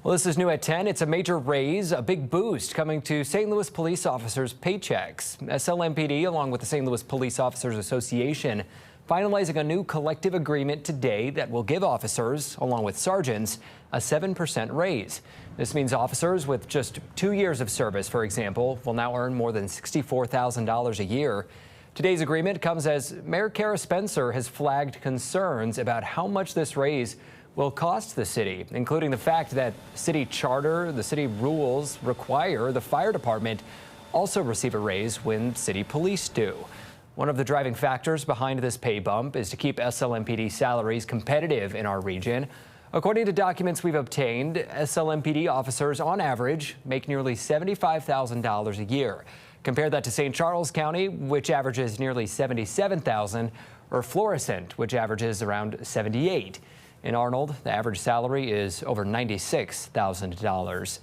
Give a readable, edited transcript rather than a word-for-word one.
Well, this is new at 10. It's a major raise, a big boost coming to St. Louis police officers' paychecks. SLMPD, along with the St. Louis Police Officers Association, finalizing a new collective agreement today that will give officers, along with sergeants, a 7% raise. This means officers with just 2 years of service, for example, will now earn more than $64,000 a year. Today's agreement comes as Mayor Kara Spencer has flagged concerns about how much this raise will cost the city, including the fact that city charter, the city rules require the fire department also receive a raise when city police do. One of the driving factors behind this pay bump is to keep SLMPD salaries competitive in our region. According to documents we've obtained, SLMPD officers on average make nearly $75,000 a year. Compare that to St. Charles County, which averages nearly $77,000, or Florissant, which averages around $78,000. In Arnold, the average salary is over $96,000.